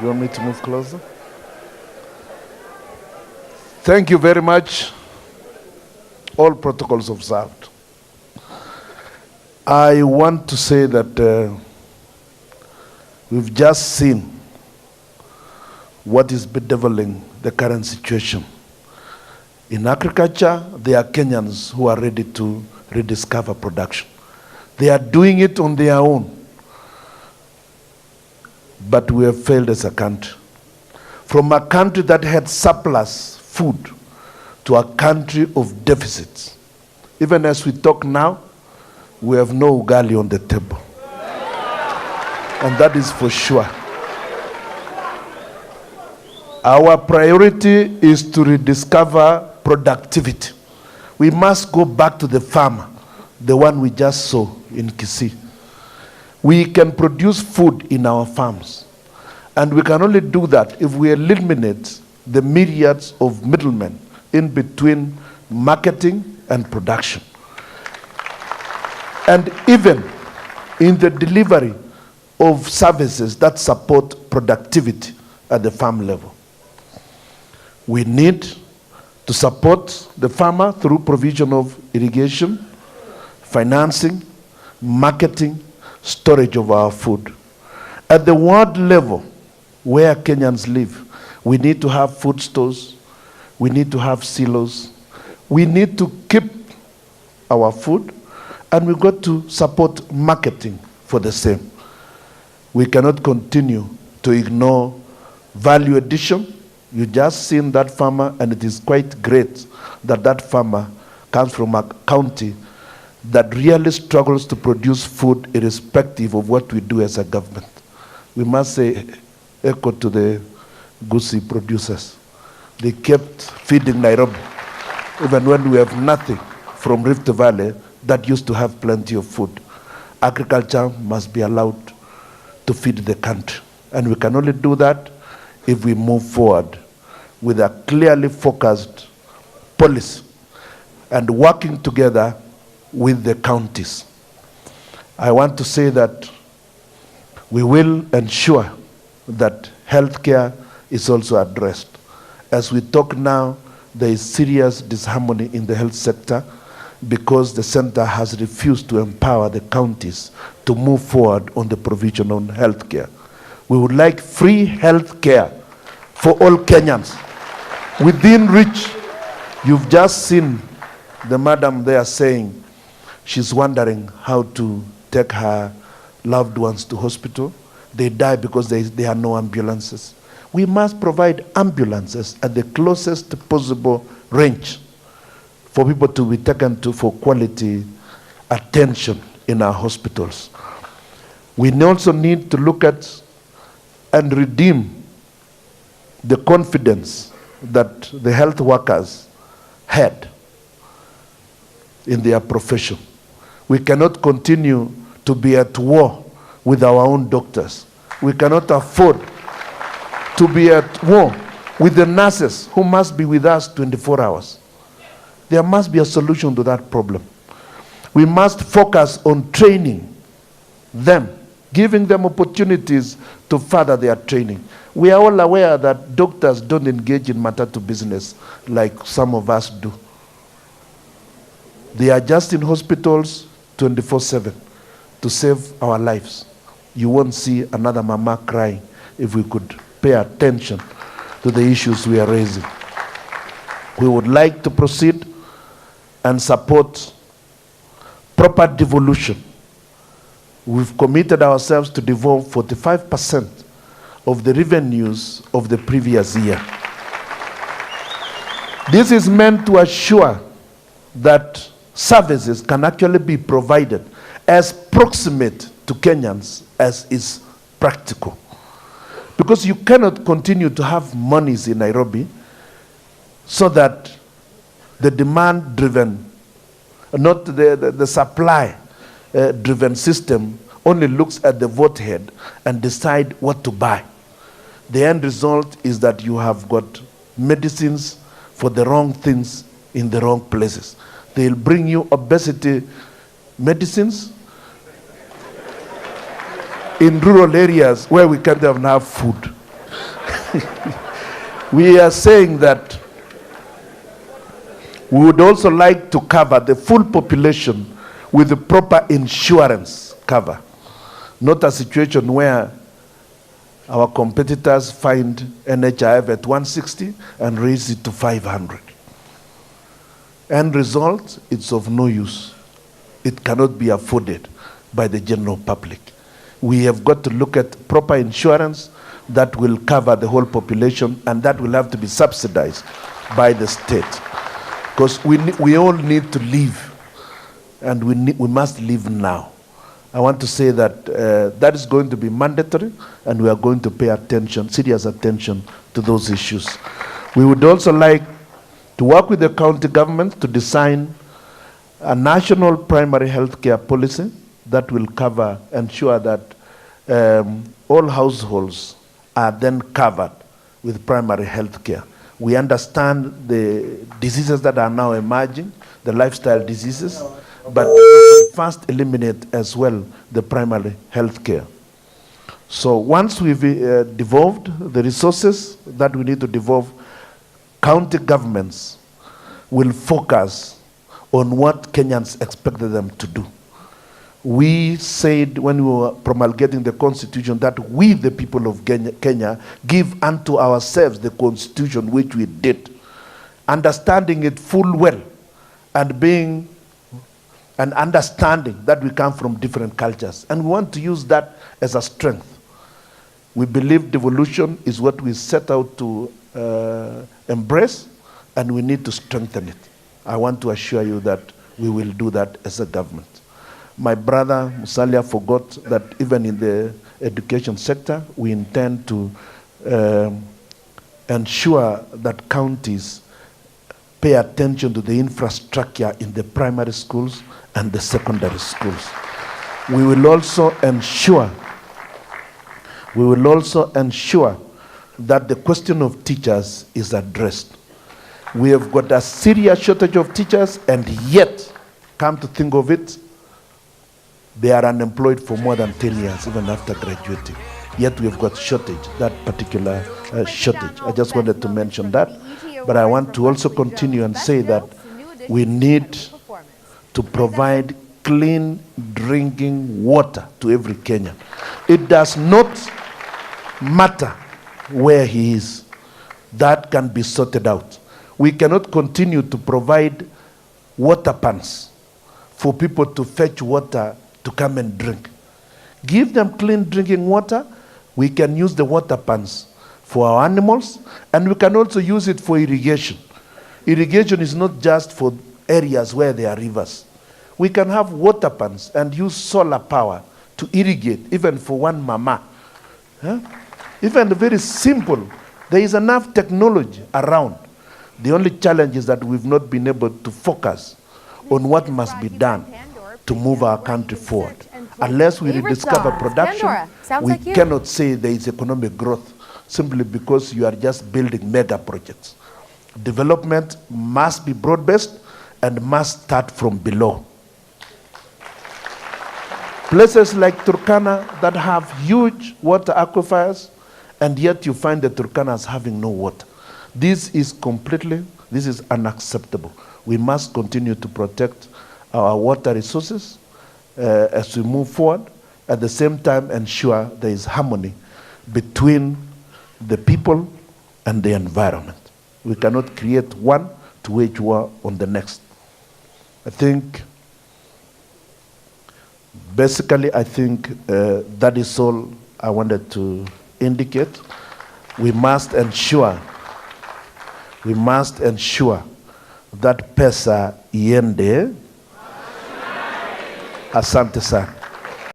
You want me to move closer? Thank you very much. All protocols observed. I want to say that we've just seen what is bedeviling the current situation. In agriculture, there are Kenyans who are ready to rediscover production. They are doing it on their own. But we have failed as a country. From a country that had surplus food to a country of deficits. Even as we talk now, we have no ugali on the table. And that is for sure. Our priority is to rediscover productivity. We must go back to the farmer, the one we just saw in Kisii. We can produce food in our farms. And we can only do that if we eliminate the myriads of middlemen in between marketing and production. And even in the delivery of services that support productivity at the farm level. We need to support the farmer through provision of irrigation, financing, marketing, storage of our food. At the world level, where Kenyans live, we need to have food stores, we need to have silos, we need to keep our food, and we've got to support marketing for the same. We cannot continue to ignore value addition. You just seen that farmer, and it is quite great that that farmer comes from a county that really struggles to produce food irrespective of what we do as a government. We must say echo to the Gusii producers. They kept feeding Nairobi, even when we have nothing from Rift Valley that used to have plenty of food. Agriculture must be allowed to feed the country. And we can only do that if we move forward with a clearly focused policy and working together with the counties. I want to say that we will ensure that healthcare is also addressed. As we talk now, there is serious disharmony in the health sector because the center has refused to empower the counties to move forward on the provision on healthcare. We would like free healthcare for all Kenyans. Within reach, you've just seen the madam there saying she's wondering how to take her loved ones to hospital. They die because there are no ambulances. We must provide ambulances at the closest possible range for people to be taken to for quality attention in our hospitals. We also need to look at and redeem the confidence that the health workers had in their profession. We cannot continue to be at war with our own doctors. We cannot afford to be at war with the nurses who must be with us 24 hours. There must be a solution to that problem. We must focus on training them, giving them opportunities to further their training. We are all aware that doctors don't engage in matatu business like some of us do. They are just in hospitals 24/7 to save our lives. You won't see another mama crying if we could pay attention to the issues we are raising. We would like to proceed and support proper devolution. We've committed ourselves to devolve 45% of the revenues of the previous year. This is meant to assure that services can actually be provided as proximate to Kenyans as is practical. Because you cannot continue to have monies in Nairobi so that the demand-driven, not the supply-driven system only looks at the vote head and decide what to buy. The end result is that you have got medicines for the wrong things in the wrong places. They'll bring you obesity medicines in rural areas where we can't have enough food. We are saying that we would also like to cover the full population with the proper insurance cover, not a situation where our competitors find NHIF at 160 and raise it to 500. End result, it's of no use. It cannot be afforded by the general public. We have got to look at proper insurance that will cover the whole population, and that will have to be subsidized by the state. Because we all need to live, and we must live now. I want to say that that is going to be mandatory, and we are going to pay attention, serious attention to those issues. We would also like to work with the county government to design a national primary health care policy that will ensure that all households are then covered with primary health care. We understand the diseases that are now emerging, the lifestyle diseases, but we first eliminate as well the primary health care. So once we've devolved the resources that we need to devolve, county governments will focus on what Kenyans expected them to do. We said when we were promulgating the constitution that we, the people of Kenya, give unto ourselves the constitution which we did, understanding it full well and being an understanding that we come from different cultures. And we want to use that as a strength. We believe devolution is what we set out to embrace, and we need to strengthen it. I want to assure you that we will do that as a government. My brother Musalia forgot that even in the education sector, we intend to ensure that counties pay attention to the infrastructure in the primary schools and the secondary schools. We will also ensure that the question of teachers is addressed. We have got a serious shortage of teachers, and yet, come to think of it, they are unemployed for more than 10 years, even after graduating. Yet we have got shortage, that particular shortage. I just wanted to mention that. But I want to also continue and say that we need to provide clean drinking water to every Kenyan. It does not matter where he is. That can be sorted out. We cannot continue to provide water pans for people to fetch water to come and drink. Give them clean drinking water. We can use the water pans for our animals, and we can also use it for irrigation. Irrigation is not just for areas where there are rivers. We can have water pans and use solar power to irrigate, even for one mama. Even very simple. There is enough technology around. The only challenge is that we've not been able to focus on what must be done to move our country forward. Unless we rediscover production, we cannot say there is economic growth simply because you are just building mega projects. Development must be broad-based and must start from below. Places like Turkana that have huge water aquifers, and yet you find the Turkanas having no water. This is unacceptable. We must continue to protect our water resources as we move forward, at the same time ensure there is harmony between the people and the environment. We cannot create one to wage war on the next. I think, basically, that is all I wanted to indicate. We must ensure that pesa iende. Asante sana.